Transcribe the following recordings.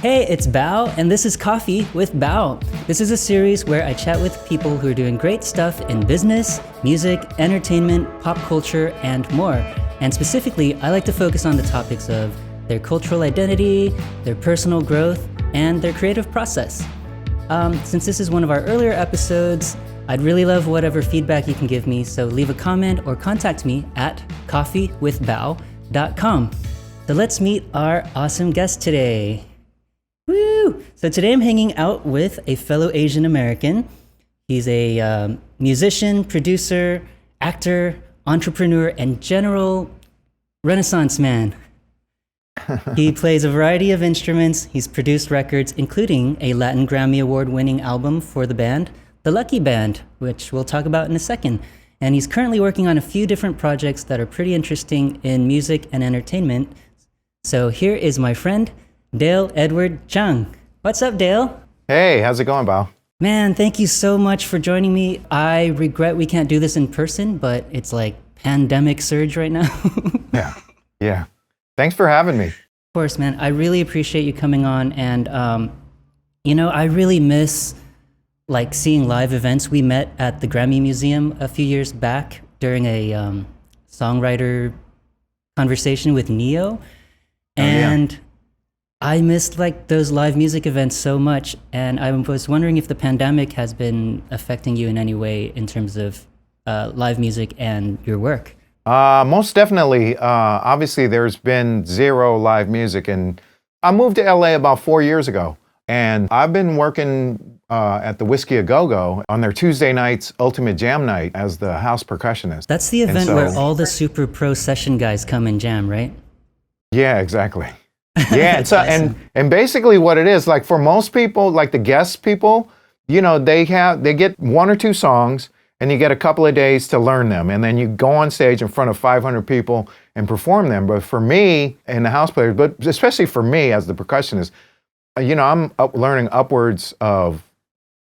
Hey, it's BAO, and this is Coffee with BAO. This is a series where I chat with people who are doing great stuff in business, music, entertainment, pop culture, and more. And specifically, I like to focus on the topics of their cultural identity, their personal growth, and their creative process. Since this is one of our earlier episodes, I'd really love whatever feedback you can give me, so leave a comment or contact me at coffeewithbao.com. So let's meet our awesome guest today. Woo! So today I'm hanging out with a fellow Asian American. He's a musician, producer, actor, entrepreneur, and general Renaissance man. He plays a variety of instruments. He's produced records, including a Latin Grammy Award-winning album for the band, The Lucky Band, which we'll talk about in a second. And he's currently working on a few different projects that are pretty interesting in music and entertainment. So here is my friend, Dale Edward Chung. What's up, Dale? Hey, how's it going, Bao? Man, thank you so much for joining me. I regret we can't do this in person, but it's like pandemic surge right now. Yeah. Thanks for having me. Of course, man. I really appreciate you coming on. And, I really miss like seeing live events. We met at the Grammy Museum a few years back during a songwriter conversation with Neo. And I missed like those live music events so much, and I was wondering if the pandemic has been affecting you in any way in terms of live music and your work. Most definitely. Obviously, there's been zero live music, and I moved to LA about 4 years ago, and I've been working at the Whiskey A Go-Go on their Tuesday nights Ultimate Jam Night as the house percussionist. That's the event where all the super pro session guys come and jam, right? Yeah, exactly. Yeah, and so awesome. and basically what it is, like for most people, like the guest people, they get one or two songs and you get a couple of days to learn them, and then you go on stage in front of 500 people and perform them. But for me and the house players, but especially for me as the percussionist, I'm learning upwards of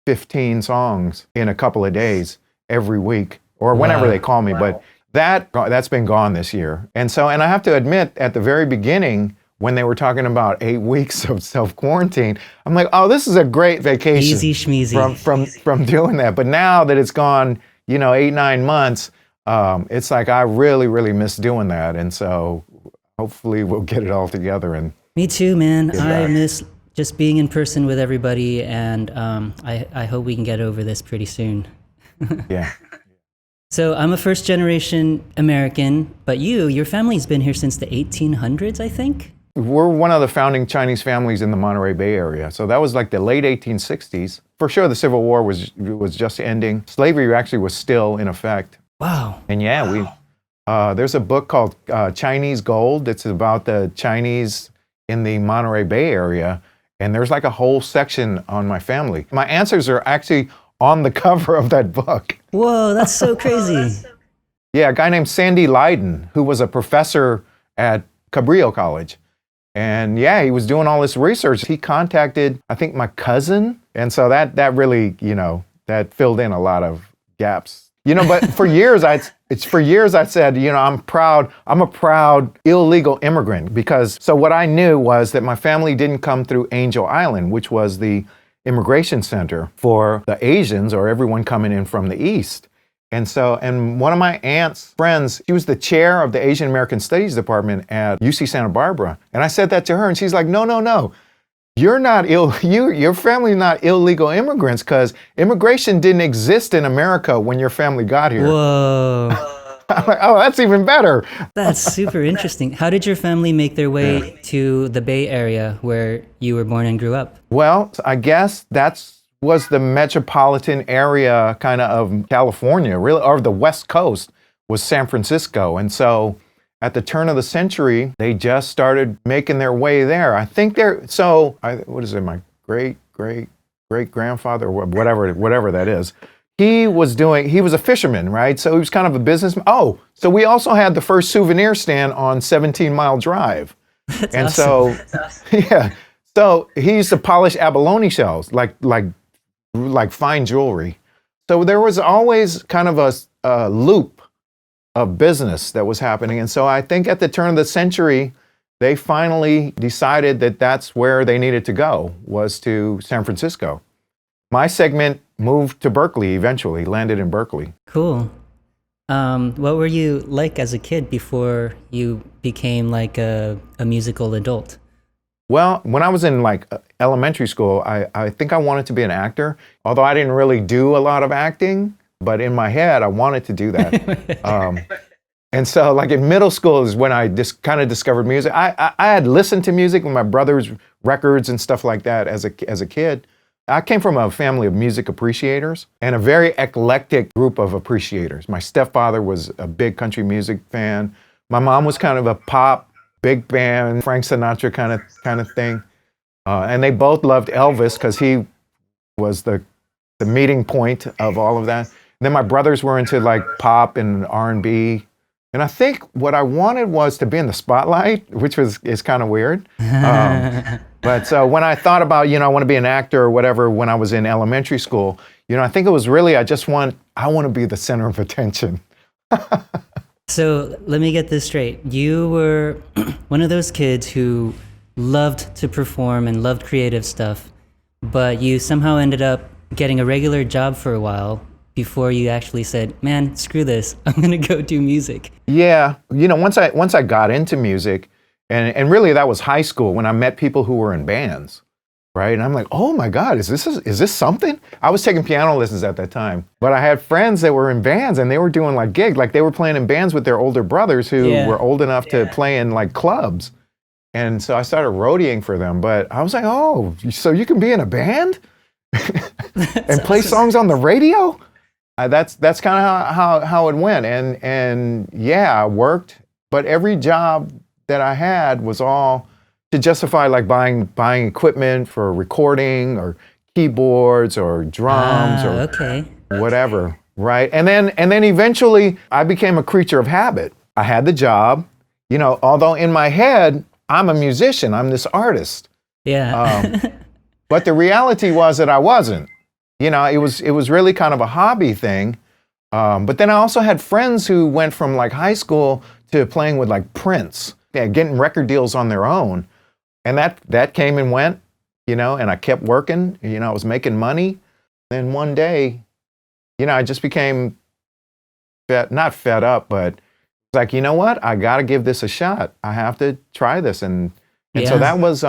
15 songs in a couple of days every week or whenever they call me. Wow. But that's been gone this year. And I have to admit, at the very beginning, when they were talking about 8 weeks of self-quarantine, I'm like, oh, this is a great vacation. Easy schmeezy. From doing that. But now that it's gone, 8-9 months, it's like I really, really miss doing that. And so hopefully we'll get it all together. And me too, man. I miss just being in person with everybody, and I hope we can get over this pretty soon. Yeah. So I'm a first-generation American, but your family's been here since the 1800s, I think? We're one of the founding Chinese families in the Monterey Bay Area. So that was like the late 1860s. For sure, the Civil War was just ending. Slavery actually was still in effect. Wow. And there's a book called Chinese Gold. It's about the Chinese in the Monterey Bay Area. And there's like a whole section on my family. My answers are actually on the cover of that book. Whoa, that's so crazy. Yeah, a guy named Sandy Leiden, who was a professor at Cabrillo College. And he was doing all this research. He contacted, I think, my cousin. And so that really, that filled in a lot of gaps. But for years I said, I'm a proud illegal immigrant, because so what I knew was that my family didn't come through Angel Island, which was the immigration center for the Asians or everyone coming in from the East. And one of my aunt's friends, she was the chair of the Asian American Studies Department at UC Santa Barbara. And I said that to her, and she's like, no. Your family's not illegal immigrants, because immigration didn't exist in America when your family got here. Whoa. I'm like, oh, that's even better. That's super interesting. How did your family make their way to the Bay Area where you were born and grew up? Well, I guess was the metropolitan area kind of California, really, or the West Coast was San Francisco. And so at the turn of the century, they just started making their way there. I think my great-great-great-grandfather, or whatever that is, he was a fisherman, right? So he was kind of a businessman. Oh, so we also had the first souvenir stand on 17 Mile Drive. That's awesome. Yeah. So he used to polish abalone shells, like fine jewelry. So there was always kind of a loop of business that was happening. And so I think at the turn of the century, they finally decided that that's where they needed to go, was to San Francisco. My segment moved to Berkeley eventually, landed in Berkeley. Cool. What were you like as a kid before you became like a musical adult? Well, when I was in like elementary school, I think I wanted to be an actor, although I didn't really do a lot of acting, but in my head, I wanted to do that. And so like in middle school is when I just kind of discovered music. I had listened to music with my brother's records and stuff like that as a kid. I came from a family of music appreciators and a very eclectic group of appreciators. My stepfather was a big country music fan. My mom was kind of a pop, big band, Frank Sinatra kind of thing. And they both loved Elvis because he was the meeting point of all of that. And then my brothers were into like pop and R&B. And I think what I wanted was to be in the spotlight, which is kind of weird. But so when I thought about, I want to be an actor or whatever when I was in elementary school, I think it was really, I want to be the center of attention. So let me get this straight. You were one of those kids who loved to perform and loved creative stuff, but you somehow ended up getting a regular job for a while before you actually said, man, screw this, I'm going to go do music. Yeah. Once I got into music, and really that was high school when I met people who were in bands, right? And I'm like, oh my God, is this something? I was taking piano lessons at that time, but I had friends that were in bands and they were doing like gigs, like they were playing in bands with their older brothers who were old enough to play in like clubs. And so I started roadieing for them, but I was like, oh, so you can be in a band and play songs on the radio? That's kind of how it went. And yeah, I worked, but every job that I had was all to justify like buying equipment for recording or keyboards or drums or whatever, right? And then eventually I became a creature of habit. I had the job, although in my head, I'm a musician, I'm this artist. Yeah. But the reality was that I wasn't. It was really kind of a hobby thing. But then I also had friends who went from like high school to playing with like Prince, getting record deals on their own. And that came and went, and I kept working, I was making money. Then one day, I just became not fed up, but like, you know what? I got to give this a shot. I have to try this. And so that was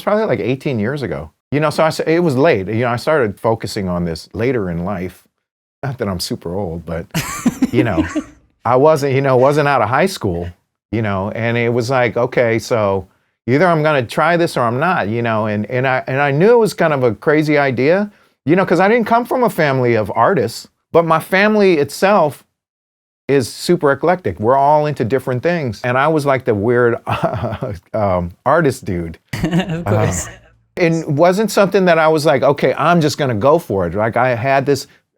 probably like 18 years ago. So it was late. I started focusing on this later in life. Not that I'm super old, but, I wasn't out of high school, and it was like, okay, so either I'm going to try this or I'm not, and I knew it was kind of a crazy idea, because I didn't come from a family of artists, but my family itself is super eclectic. We're all into different things. And I was like the weird artist dude. Of course. It wasn't something that I was like, okay, I'm just going to go for it. Like I had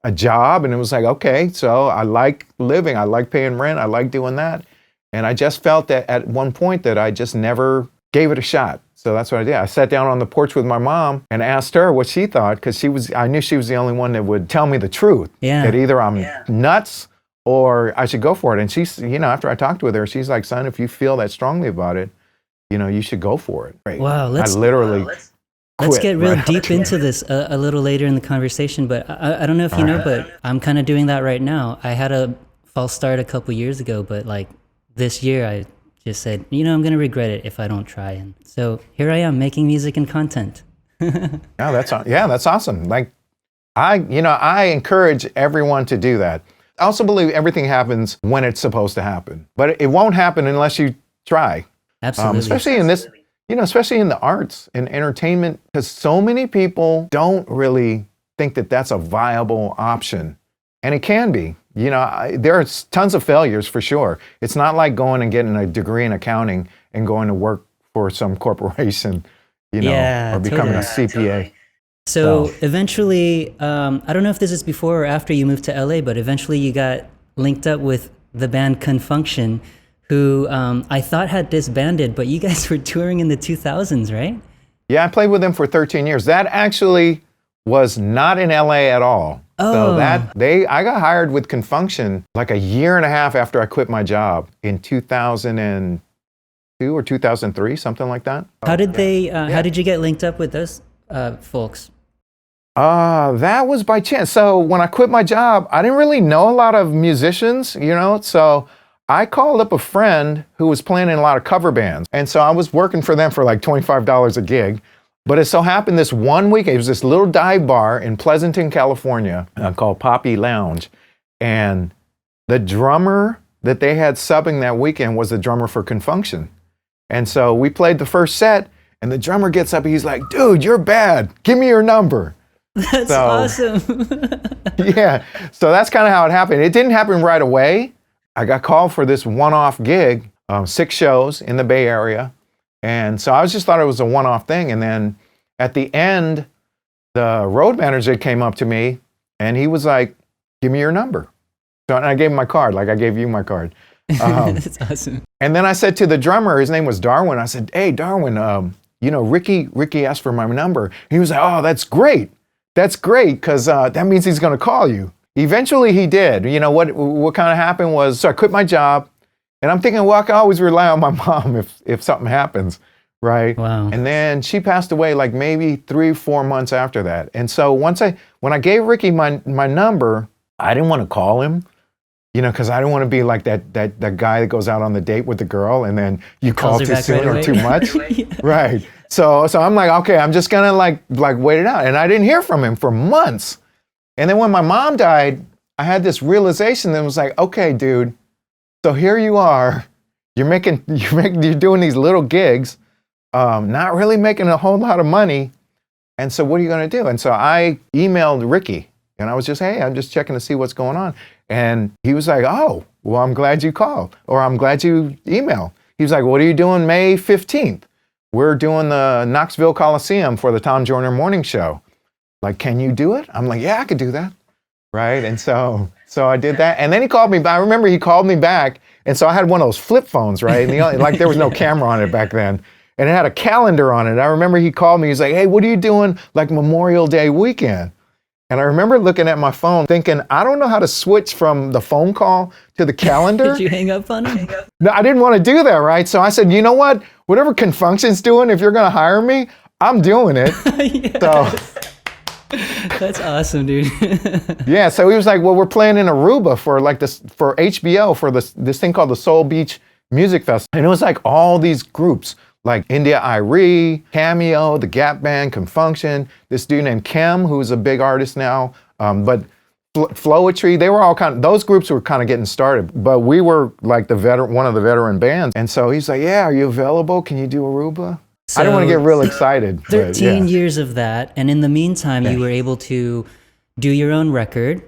a job and it was like, okay, so I like living. I like paying rent. I like doing that. And I just felt that at one point that I just never gave it a shot. So that's what I did. I sat down on the porch with my mom and asked her what she thought, because I knew she was the only one that would tell me the truth. Yeah. That either I'm nuts or I should go for it. And she's, after I talked with her, she's like, son, if you feel that strongly about it, you should go for it. Right. Wow. Let's get real deep into this a little later in the conversation, but I don't know if you know, but I'm kind of doing that right now. I had a false start a couple years ago, but like this year I just said, I'm going to regret it if I don't try. And so here I am making music and content. That's awesome. Like I encourage everyone to do that. I also believe everything happens when it's supposed to happen, but it won't happen unless you try. Absolutely. Especially in this, especially in the arts and entertainment, because so many people don't really think that that's a viable option. And it can be. There are tons of failures for sure. It's not like going and getting a degree in accounting and going to work for some corporation, or becoming a CPA. Totally. So eventually, I don't know if this is before or after you moved to LA, but eventually you got linked up with the band Confunction, who I thought had disbanded, but you guys were touring in the 2000s, right? Yeah, I played with them for 13 years. That actually was not in LA at all. Oh. So I got hired with Confunction like a year and a half after I quit my job in 2002. 2002 or 2003, something like that. How did how did you get linked up with those folks? That was by chance. So when I quit my job, I didn't really know a lot of musicians, so I called up a friend who was playing in a lot of cover bands. And so I was working for them for like $25 a gig. But it so happened this one week, it was this little dive bar in Pleasanton, California, called Poppy Lounge. And the drummer that they had subbing that weekend was the drummer for Confunction. And so we played the first set, and the drummer gets up, and he's like, dude, you're bad. Give me your number. That's awesome. Yeah, so that's kind of how it happened. It didn't happen right away. I got called for this one-off gig, 6 shows in the Bay Area. And so I just thought it was a one-off thing. And then at the end, the road manager came up to me and he was like, give me your number. So and I gave him my card, like I gave you my card. That's awesome. And then I said to the drummer, his name was Darwin, I said, hey, Darwin, Ricky asked for my number. He was like, oh, that's great. That's great, because that means he's going to call you. Eventually he did. What kind of happened was, so I quit my job. And I'm thinking, well, I can always rely on my mom if something happens, right? Wow. And then she passed away like maybe 3-4 months after that. And so when I gave Ricky my number, I didn't want to call him, because I didn't want to be like that guy that goes out on the date with the girl and then you call too soon or too much, yeah. Right? So I'm like, okay, I'm just gonna like wait it out. And I didn't hear from him for months. And then when my mom died, I had this realization that was like, okay, dude. So here you are, you're doing these little gigs, not really making a whole lot of money. And so what are you going to do? And so I emailed Ricky and I was just, hey, I'm just checking to see what's going on. And he was like, oh, well, I'm glad you called, or I'm glad you emailed. He was like, what are you doing May 15th? We're doing the Knoxville Coliseum for the Tom Joyner Morning Show. Like, can you do it? I'm like, yeah, I could do that. Right. And so I did that. And then he called me back. I remember he called me back. And so I had one of those flip phones, right? And like there was no camera on it back then. And it had a calendar on it. I remember he called me. He's like, hey, what are you doing like Memorial Day weekend? And I remember looking at my phone thinking, I don't know how to switch from the phone call to the calendar. Did you hang up on him? No, I didn't want to do that, right? So I said, you know what? Whatever Confunction's doing, if you're going to hire me, I'm doing it. Yes. So that's awesome, dude. Yeah, so he was like, well, we're playing in Aruba for HBO for this thing called the Soul Beach Music Festival. And it was like all these groups, like India Irie, Cameo, the Gap Band, Confunction, this dude named Kim, who's a big artist now, but Flowetry, they were all those groups were kind of getting started, but we were like one of the veteran bands. And so he's like, yeah, are you available? Can you do Aruba? So, I didn't want to get real excited. 13 years of that, and in the meantime, you were able to do your own record.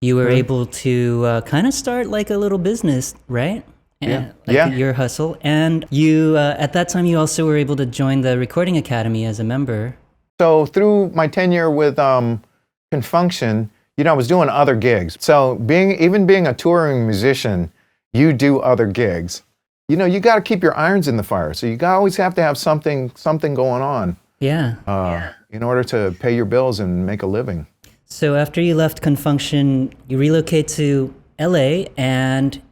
You were able to kind of start like a little business, right? Your hustle. And you, at that time, you also were able to join the Recording Academy as a member. So through my tenure with Confunction, I was doing other gigs. So even being a touring musician, you do other gigs. You got to keep your irons in the fire. So you always have to have something going on. Yeah. In order to pay your bills and make a living. So after you left Confunction, you relocate to LA and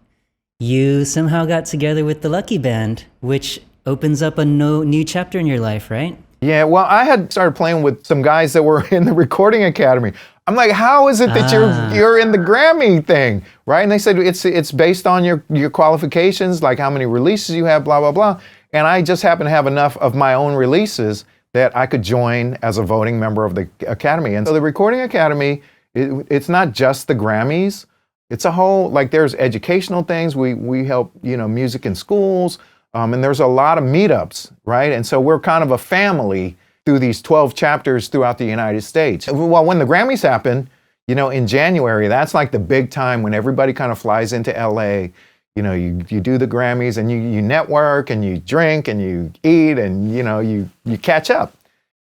you somehow got together with the Lucky Band, which opens up a new chapter in your life, right? Yeah, well, I had started playing with some guys that were in the Recording Academy. I'm like, how is it that you're in the Grammy thing, right? And they said it's based on your qualifications, like how many releases you have, blah, blah, blah. And I just happen to have enough of my own releases that I could join as a voting member of the Academy. And so the Recording Academy, it's not just the Grammys. It's a whole, like there's educational things. We help, music in schools. And there's a lot of meetups, right? And so we're kind of a family through these 12 chapters throughout the United States. Well, when the Grammys happen, in January, that's like the big time when everybody kind of flies into LA. You do the Grammys and you network and you drink and you eat and, you catch up.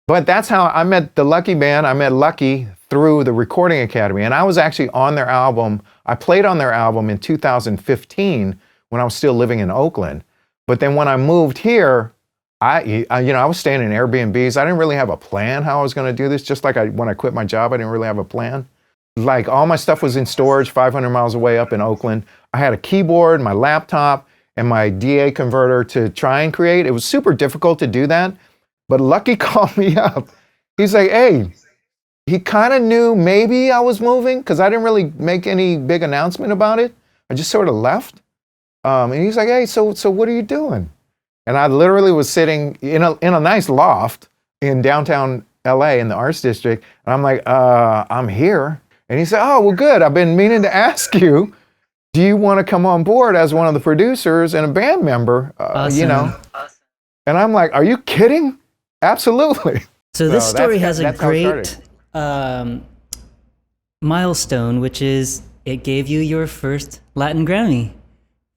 But that's how I met the Lucky Band. I met Lucky through the Recording Academy. And I was actually on their album. I played on their album in 2015 when I was still living in Oakland. But then when I moved here, I was staying in Airbnbs. I didn't really have a plan how I was going to do this. Just like when I quit my job, I didn't really have a plan. Like all my stuff was in storage 500 miles away up in Oakland. I had a keyboard, my laptop, and my DA converter to try and create. It was super difficult to do that, but Lucky called me up. He's like, hey, he kind of knew maybe I was moving because I didn't really make any big announcement about it. I just sort of left. And he's like, hey, so what are you doing? And I literally was sitting in a nice loft in downtown LA in the Arts District. And I'm like, I'm here. And he said, oh, well, good. I've been meaning to ask you, do you want to come on board as one of the producers and a band member? Awesome. You know? Awesome. And I'm like, are you kidding? Absolutely. So this story has a great milestone, which is it gave you your first Latin Grammy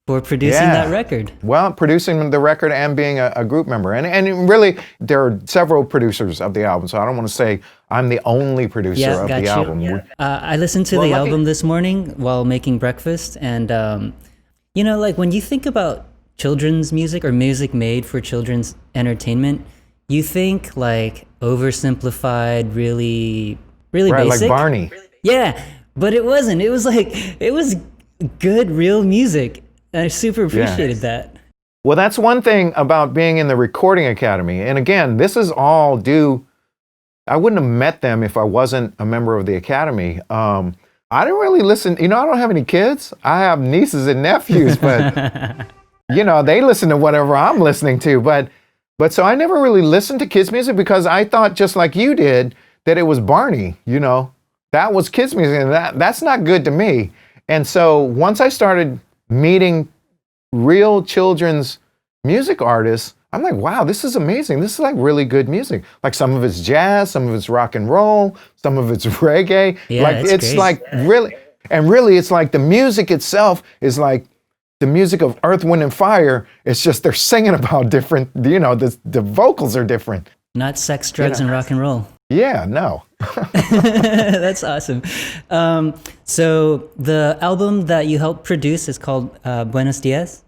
for producing that record. Well, producing the record and being a group member. And really, there are several producers of the album, so I don't want to say I'm the only producer of the album. Yeah. I listened to the album this morning while making breakfast, and you know, like when you think about children's music or music made for children's entertainment, you think like oversimplified, really basic. Like Barney. Yeah, but it wasn't. It was good, real music. I super appreciated that. Well, that's one thing about being in the Recording Academy. And again, this is all due, I wouldn't have met them if I wasn't a member of the Academy. I didn't really listen, you know, I don't have any kids. I have nieces and nephews, but you know, they listen to whatever I'm listening to. But so I never really listened to kids' music because I thought, just like you did, that it was Barney, you know. That was kids' music, and that's not good to me. And so once I started meeting real children's music artists, I'm like, wow, this is amazing. This is like really good music. Like some of it's jazz, some of it's rock and roll, some of it's reggae. Yeah, like it's great. Like really, and really it's like the music itself is like the music of Earth, Wind and Fire. It's just they're singing about different, you know, the vocals are different. Not sex, drugs, and rock and roll. Yeah, no. That's awesome. So the album that you helped produce is called Buenos Dias,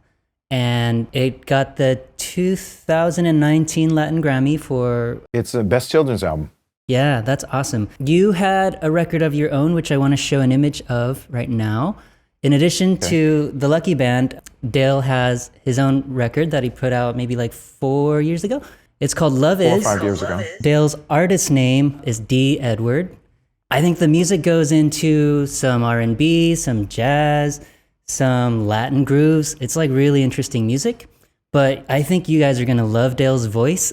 and it got the 2019 Latin Grammy for... It's the best children's album. Yeah, that's awesome. You had a record of your own, which I want to show an image of right now. In addition to the Lucky Band, Dale has his own record that he put out maybe like 4 years ago. It's called Love Is. 4 or 5 years ago. Dale's artist name is D. Edward. I think the music goes into some R&B, some jazz, some Latin grooves. It's like really interesting music. But I think you guys are going to love Dale's voice.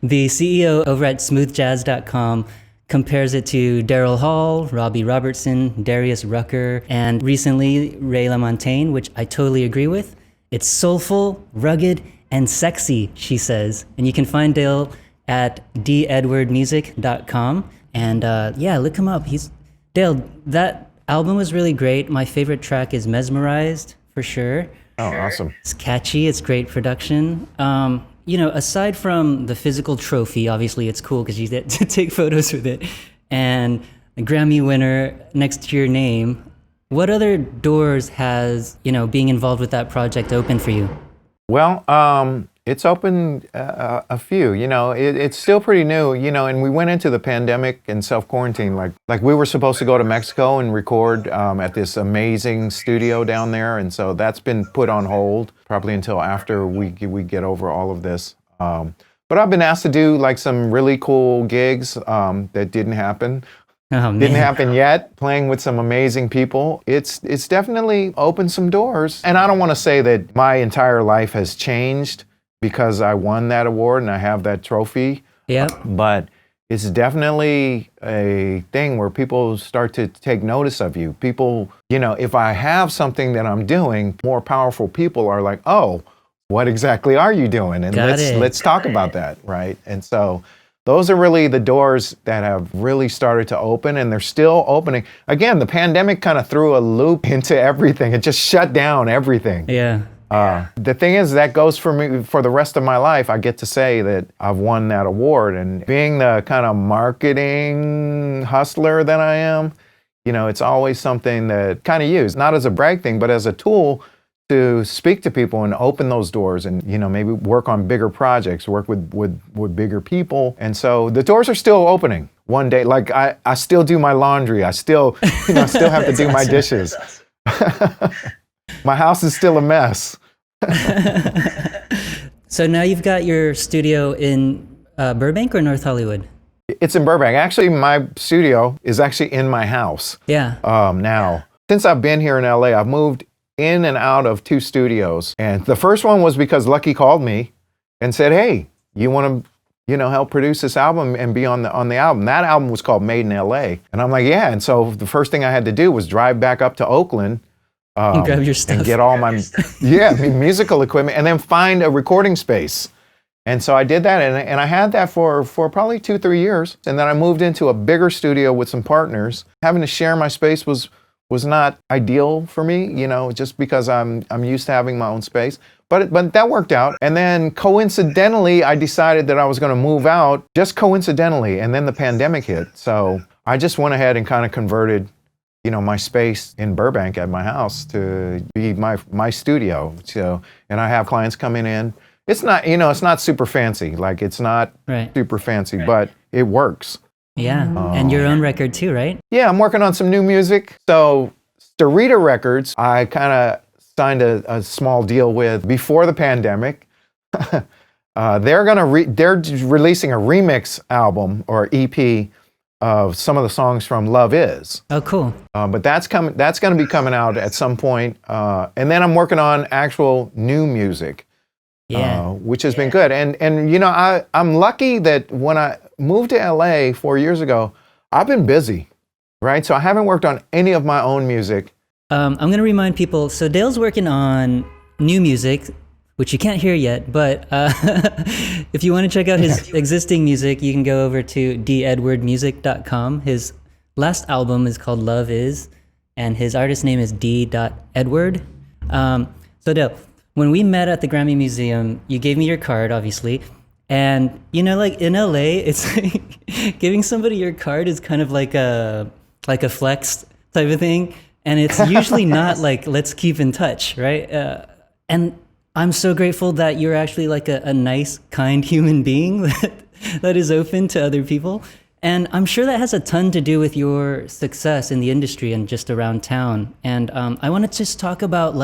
The CEO over at smoothjazz.com compares it to Daryl Hall, Robbie Robertson, Darius Rucker, and recently Ray LaMontagne, which I totally agree with. It's soulful, rugged, and sexy, she says. And you can find Dale at dedwardmusic.com. And look him up. Dale, that album was really great. My favorite track is Mesmerized, for sure. Oh, awesome. It's catchy, it's great production. You know, aside from the physical trophy, obviously it's cool because you get to take photos with it, and a Grammy winner next to your name, what other doors has, you know, being involved with that project opened for you? Well, it's opened a few, you know, it's still pretty new, you know, and we went into the pandemic and self-quarantine, like we were supposed to go to Mexico and record at this amazing studio down there. And so that's been put on hold probably until after we get over all of this. But I've been asked to do like some really cool gigs that didn't happen. Oh, man. Didn't happen yet, playing with some amazing people. It's definitely opened some doors. And I don't want to say that my entire life has changed because I won that award and I have that trophy. Yep. But it's definitely a thing where people start to take notice of you. People, you know, if I have something that I'm doing, more powerful people are like, oh, what exactly are you doing? And let's talk about that, right? And so those are really the doors that have really started to open, and they're still opening. Again, the pandemic kind of threw a loop into everything. It just shut down everything. Yeah. The thing is, that goes for me for the rest of my life. I get to say that I've won that award, and being the kind of marketing hustler that I am, you know, it's always something that kind of used, not as a brag thing, but as a tool to speak to people and open those doors and, you know, maybe work on bigger projects, work with bigger people. And so the doors are still opening. One day, like I still do my laundry. I still, you know, still have to do my dishes. My house is still a mess. So now you've got your studio in Burbank or North Hollywood? It's in Burbank. Actually, my studio is actually in my house. Yeah. Now, since I've been here in LA, I've moved in and out of 2 studios. And the first one was because Lucky called me and said, "Hey, you want to, help produce this album and be on the album?" That album was called Made in LA. And I'm like, "Yeah." And so the first thing I had to do was drive back up to Oakland And grab your stuff. and get all my musical equipment, and then find a recording space. And so I did that, and I had that for probably 2-3 years. And then I moved into a bigger studio with some partners. Having to share my space was not ideal for me, just because I'm used to having my own space. But that worked out. And then coincidentally, I decided that I was going to move out, just coincidentally, and then the pandemic hit. So I just went ahead and kind of converted, my space in Burbank at my house to be my studio. So, and I have clients coming in. It's not, it's not super fancy. Like, it's not super fancy, but it works. Yeah, and your own record too, right? Yeah, I'm working on some new music. So Starita Records, I kind of signed a small deal with before the pandemic. They're releasing a remix album or EP of some of the songs from Love Is. Oh, cool. But that's going to be coming out at some point. And then I'm working on actual new music. Yeah. Which has been good. And I'm lucky that when I moved to LA 4 years ago, I've been busy, right? So I haven't worked on any of my own music. I'm going to remind people, so Dale's working on new music, which you can't hear yet, but if you want to check out his existing music, you can go over to dedwardmusic.com. His last album is called Love Is, and his artist name is d.edward. So Dale, when we met at the Grammy Museum, you gave me your card, obviously. And, like in LA, it's like giving somebody your card is kind of like a flex type of thing. And it's usually not like, let's keep in touch, right? And I'm so grateful that you're actually like a nice, kind human being that is open to other people. And I'm sure that has a ton to do with your success in the industry and just around town. And I want to just talk about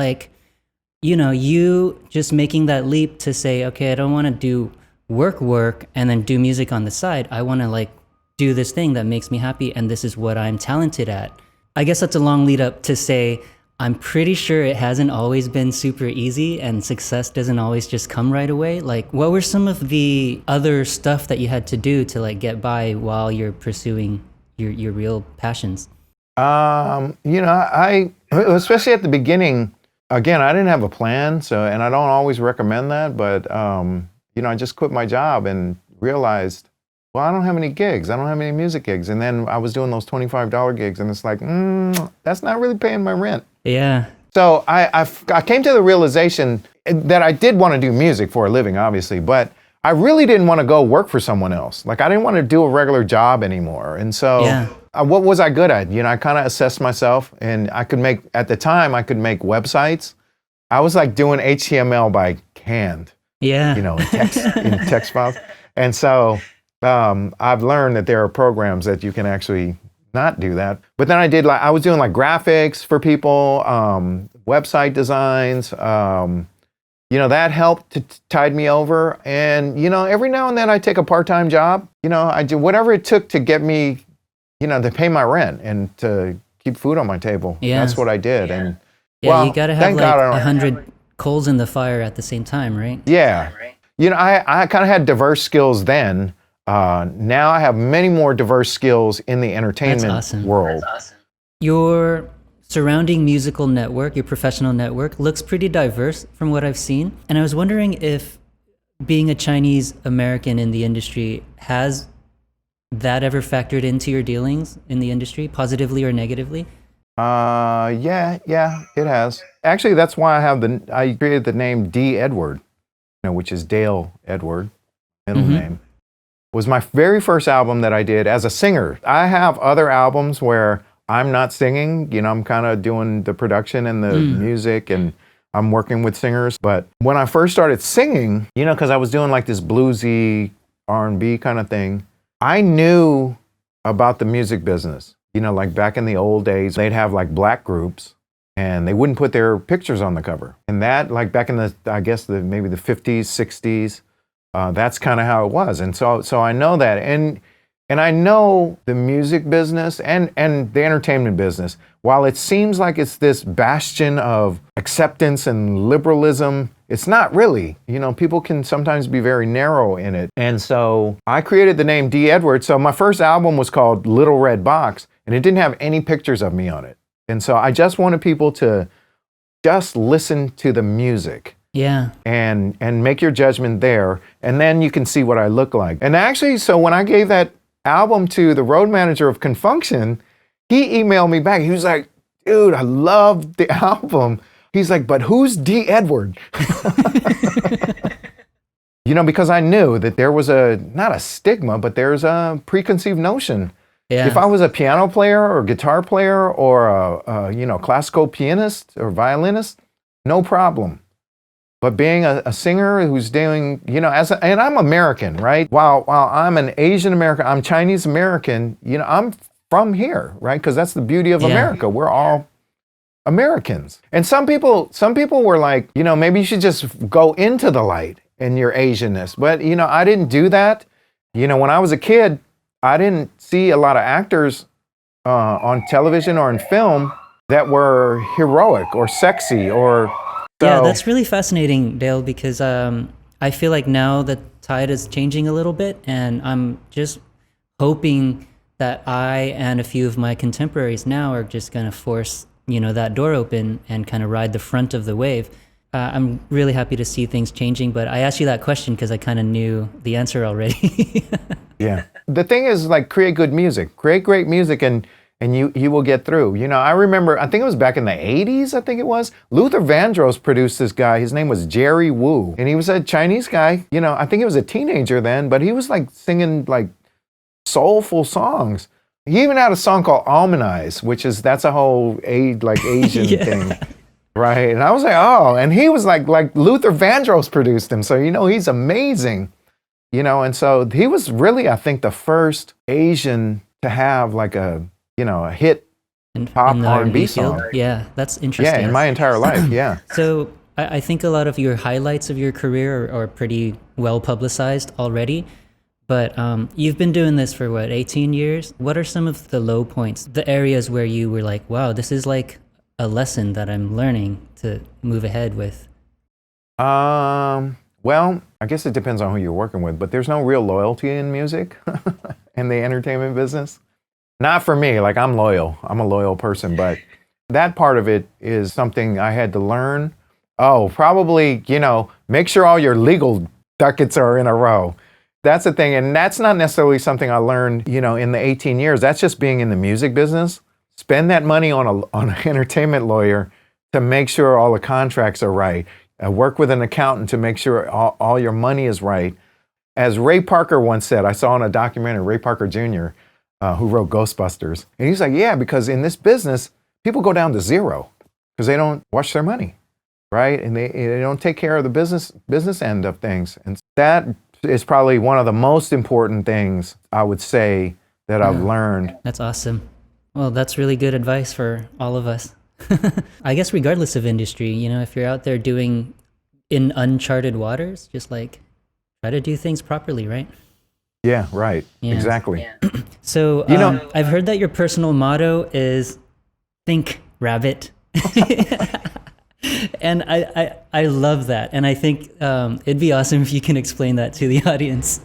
you just making that leap to say, okay, I don't want to do work and then do music on the side. I want to do this thing that makes me happy, and this is what I'm talented at. I guess that's a long lead up to say, I'm pretty sure it hasn't always been super easy, and success doesn't always just come right away. What were some of the other stuff that you had to do to get by while you're pursuing your real passions? I especially at the beginning, again, I didn't have a plan, and I don't always recommend that, but I just quit my job and realized, well, I don't have any gigs. I don't have any music gigs. And then I was doing those $25 gigs, and it's like, that's not really paying my rent. Yeah. So I came to the realization that I did want to do music for a living, obviously, but I really didn't want to go work for someone else. I didn't want to do a regular job anymore. And so what was I good at? I kind of assessed myself, and at the time, I could make websites. I was doing HTML by hand. Yeah. In text files. And so I've learned that there are programs that you can actually not do that. But then I was doing graphics for people, website designs. That helped to tide me over. And, every now and then I take a part-time job. I do whatever it took to get me, to pay my rent and to keep food on my table. Yeah. That's what I did. Yeah. And you got to have 100 coals in the fire at the same time, right? Yeah. I kind of had diverse skills then. Now I have many more diverse skills in the entertainment world. That's awesome. Your surrounding musical network, your professional network, looks pretty diverse from what I've seen. And I was wondering if being a Chinese American in the industry, has that ever factored into your dealings in the industry, positively or negatively? Yeah, it has. Actually, that's why I created the name D. Edward, which is Dale Edward, middle name. Was my very first album that I did as a singer. I have other albums where I'm not singing, I'm kind of doing the production and the music, and I'm working with singers. But when I first started singing, because I was doing this bluesy R&B kind of thing, I knew about the music business. Back in the old days, they'd have black groups, and they wouldn't put their pictures on the cover. And that, like back in the, I guess maybe the 50s, 60s, that's kind of how it was. And so I know that, and I know the music business and the entertainment business. While it seems like it's this bastion of acceptance and liberalism, it's not really. You know, people can sometimes be very narrow in it. And so I created the name D. Edward. So my first album was called Little Red Box, and it didn't have any pictures of me on it. And so I just wanted people to just listen to the music. Yeah. And make your judgment there. And then you can see what I look like. And actually, so when I gave that album to the road manager of Confunction, he emailed me back. He was like, dude, I love the album. He's like, but who's D. Edward? You know, because I knew that there was not a stigma, but there's a preconceived notion. Yeah. If I was a piano player or guitar player or a classical pianist or violinist, no problem. But being a singer who's doing, and I'm American, right? While I'm an Asian American, I'm Chinese American, I'm from here, right? Because that's the beauty of America. We're all Americans. And some people were like, maybe you should just go into the light in your Asianness. But, I didn't do that. When I was a kid, I didn't see a lot of actors on television or in film that were heroic or sexy or... Yeah, that's really fascinating, Dale, because I feel like now the tide is changing a little bit, and I'm just hoping that I and a few of my contemporaries now are just going to force, that door open and kind of ride the front of the wave. I'm really happy to see things changing, but I asked you that question because I kind of knew the answer already. Yeah. The thing is, like, create good music. Create great music, and you will get through. I remember, I think it was back in the 80s, I think it was. Luther Vandross produced this guy. His name was Jerry Wu. And he was a Chinese guy. I think he was a teenager then, but he was like singing like soulful songs. He even had a song called Almanize, that's a whole Asian thing. Right. And I was like, oh, and he was like Luther Vandross produced him. So, he's amazing. And so he was really, I think, the first Asian to have like a hit pop R&B song. Yeah, that's interesting. Yeah, in my entire life, yeah. So I think a lot of your highlights of your career are pretty well publicized already, but you've been doing this for 18 years? What are some of the low points, the areas where you were like, wow, this is like a lesson that I'm learning to move ahead with? Well, I guess it depends on who you're working with, but there's no real loyalty in music in the entertainment business. Not for me, like I'm loyal. I'm a loyal person, but that part of it is something I had to learn. Oh, probably, make sure all your legal ducats are in a row. That's the thing, and that's not necessarily something I learned, in the 18 years. That's just being in the music business. Spend that money on an entertainment lawyer to make sure all the contracts are right. Work with an accountant to make sure all your money is right. As Ray Parker once said, I saw in a documentary, Ray Parker Jr., who wrote Ghostbusters. And he's like, yeah, because in this business, people go down to zero because they don't watch their money, right? And they don't take care of the business end of things. And that is probably one of the most important things I would say that I've learned. That's awesome. Well, that's really good advice for all of us. I guess regardless of industry, if you're out there doing in uncharted waters, just like try to do things properly, right? Yeah, right. Yeah. Exactly. Yeah. So, I've heard that your personal motto is think rabbit. And I love that. And I think it'd be awesome if you can explain that to the audience.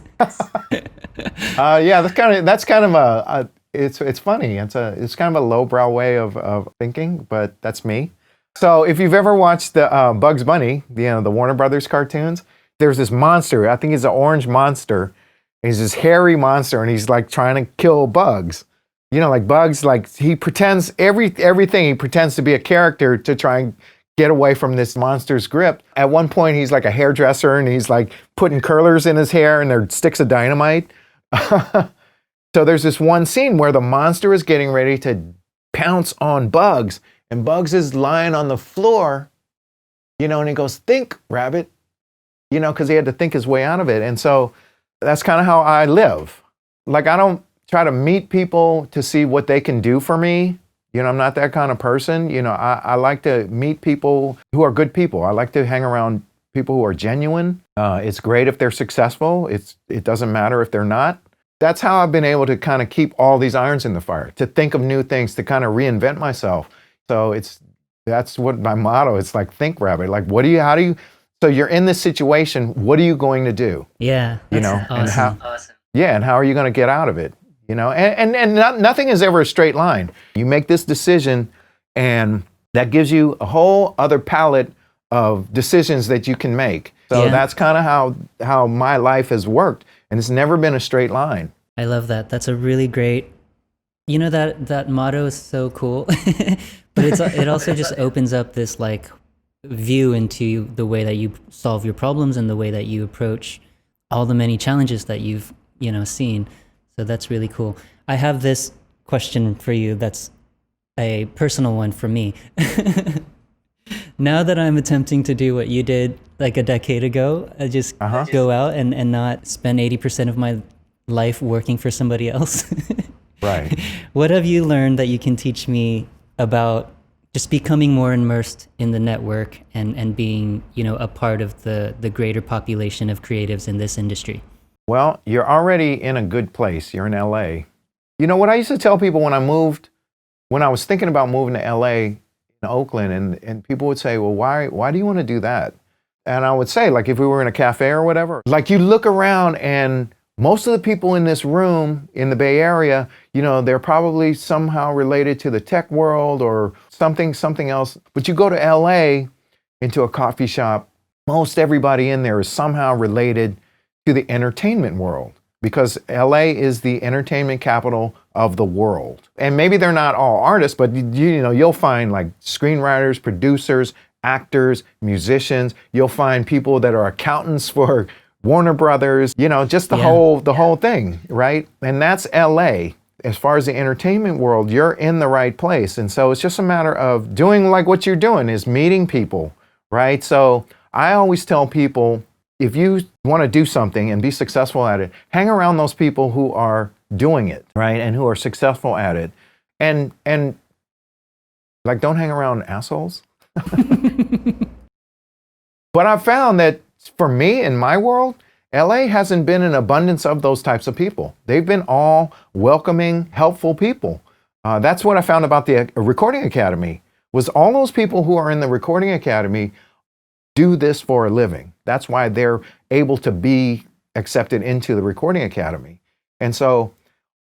Yeah, that's kind of a it's funny. It's kind of a lowbrow way of thinking, but that's me. So if you've ever watched the Bugs Bunny, the Warner Brothers cartoons, there's this monster. I think he's an orange monster. He's this hairy monster, and he's like trying to kill bugs. Like Bugs, like he pretends everything. He pretends to be a character to try and get away from this monster's grip. At one point, he's like a hairdresser, and he's like putting curlers in his hair, and there are sticks of dynamite. So there's this one scene where the monster is getting ready to pounce on Bugs, and Bugs is lying on the floor, and he goes, "Think, rabbit," because he had to think his way out of it. And so that's kind of how I live. Like, I don't try to meet people to see what they can do for me. You know, I'm not that kind of person. You know, I like to meet people who are good people. I like to hang around people who are genuine. It's great if they're successful. It doesn't matter if they're not. That's how I've been able to kind of keep all these irons in the fire, to think of new things, to kind of reinvent myself. So that's what my motto. It's like, think rabbit. Like, so you're in this situation, what are you going to do? Yeah. You know, Awesome. and how are you going to get out of it? You know, and nothing is ever a straight line. You make this decision, and that gives you a whole other palette of decisions that you can make. So that's kind of how my life has worked, and it's never been a straight line. I love that. That's a really great, you know, that motto is so cool, but it also just opens up this like view into the way that you solve your problems and the way that you approach all the many challenges that you've, you know, seen. So that's really cool. I have this question for you that's a personal one for me. Now that I'm attempting to do what you did like a decade ago, I just go out and not spend 80% of my life working for somebody else. Right. What have you learned that you can teach me about just becoming more immersed in the network and being, you know, a part of the greater population of creatives in this industry? Well, you're already in a good place. You're in LA. You know what I used to tell people when I was thinking about moving to LA, in Oakland, and people would say, well, why do you want to do that? And I would say, like, if we were in a cafe or whatever, like, you look around and most of the people in this room in the Bay Area, you know, they're probably somehow related to the tech world or something else. But you go to LA into a coffee shop, most everybody in there is somehow related to the entertainment world, because LA is the entertainment capital of the world. And maybe they're not all artists, but you know, you'll find like screenwriters, producers, actors, musicians. You'll find people that are accountants for Warner Brothers, you know, just the whole thing, right? And that's LA. As far as the entertainment world, you're in the right place. And so it's just a matter of doing like what you're doing, is meeting people, right? So I always tell people, if you want to do something and be successful at it, hang around those people who are doing it, right? And who are successful at it. And like, don't hang around assholes. But I've found that for me, in my world, LA hasn't been an abundance of those types of people. They've been all welcoming, helpful people. That's what I found about the Recording Academy, was all those people who are in the Recording Academy do this for a living. That's why they're able to be accepted into the Recording Academy. And so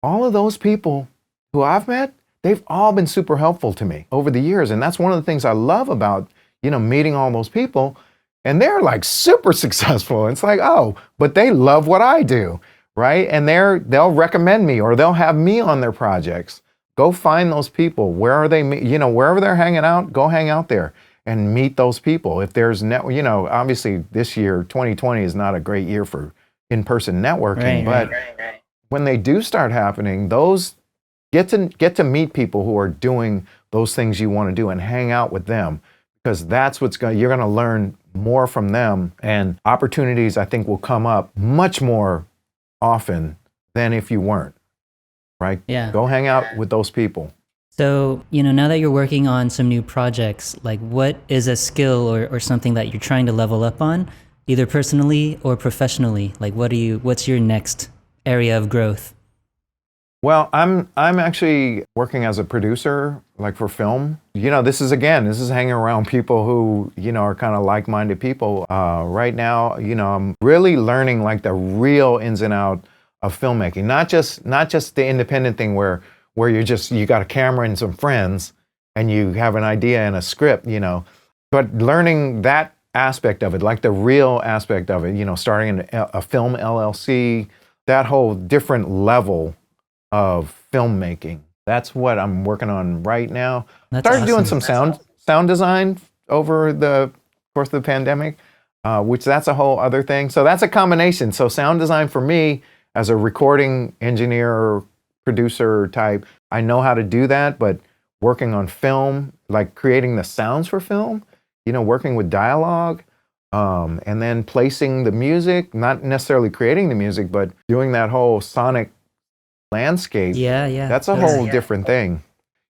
all of those people who I've met, they've all been super helpful to me over the years. And that's one of the things I love about, you know, meeting all those people. And they're like super successful. It's like, oh, but they love what I do, right? And they'll recommend me, or they'll have me on their projects. Go find those people. Where are they? You know, wherever they're hanging out, go hang out there and meet those people. If there's you know, obviously this year, 2020 is not a great year for in-person networking, but when they do start happening, those get to meet people who are doing those things you want to do and hang out with them, because that's you're going to learn more from them, and opportunities, I think, will come up much more often than if you weren't, right? Yeah. Go hang out with those people. So, you know, now that you're working on some new projects, like, what is a skill or something that you're trying to level up on, either personally or professionally? Like, what's your next area of growth? Well, I'm actually working as a producer, like for film. You know, this is hanging around people who, you know, are kind of like-minded people. Right now, you know, I'm really learning like the real ins and out of filmmaking, not just the independent thing where you got a camera and some friends and you have an idea and a script, you know, but learning that aspect of it, like the real aspect of it, you know, starting a film LLC, that whole different level of filmmaking. That's what I'm working on right now. Started doing some sound design over the course of the pandemic, which that's a whole other thing. So that's a combination. So sound design for me as a recording engineer, producer type, I know how to do that, but working on film, like creating the sounds for film, you know, working with dialogue, and then placing the music, not necessarily creating the music, but doing that whole sonic landscape. Yeah. That's a whole different thing.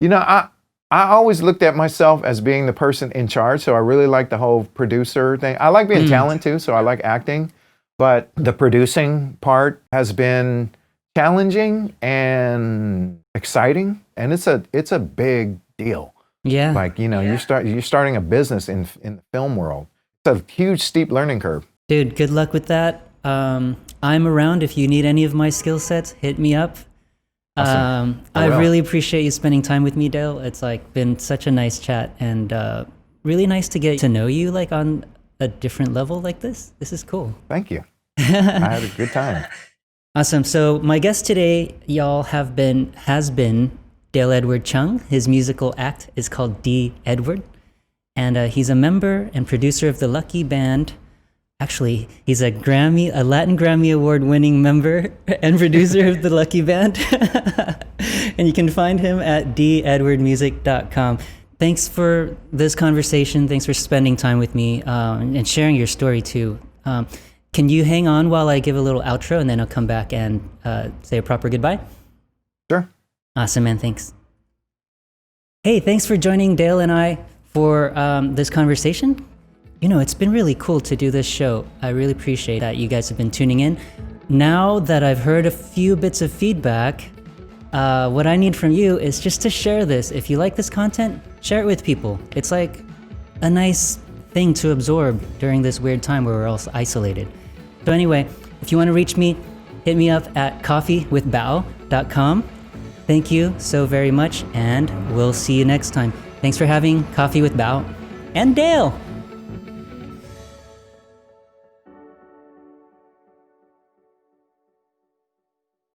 You know, I always looked at myself as being the person in charge. So I really like the whole producer thing. I like being talented too. So I like acting. But the producing part has been challenging and exciting. And it's a big deal. Yeah. Like, you're starting a business in the film world. It's a huge, steep learning curve. Dude, good luck with that. I'm around if you need any of my skill sets. Hit me up. Awesome. I really appreciate you spending time with me, Dale. It's like been such a nice chat and really nice to get to know you like on a different level like this. This is cool. Thank you. I had a good time. Awesome. So my guest today, y'all, has been Dale Edward Chung. His musical act is called D. Edward, and he's a member and producer of the Lucky Band. Actually, he's a Latin Grammy Award-winning member and producer of the Lucky Band. And you can find him at dedwardmusic.com. Thanks for this conversation. Thanks for spending time with me and sharing your story too. Can you hang on while I give a little outro, and then I'll come back and say a proper goodbye? Sure. Awesome, man. Thanks. Hey, thanks for joining Dale and I for this conversation. It's been really cool to do this show. I really appreciate that you guys have been tuning in. Now that I've heard a few bits of feedback, what I need from you is just to share this. If you like this content, share it with people. It's like a nice thing to absorb during this weird time where we're all isolated. So anyway, if you want to reach me, hit me up at coffeewithbao.com. Thank you so very much, and we'll see you next time. Thanks for having Coffee with Bao and Dale.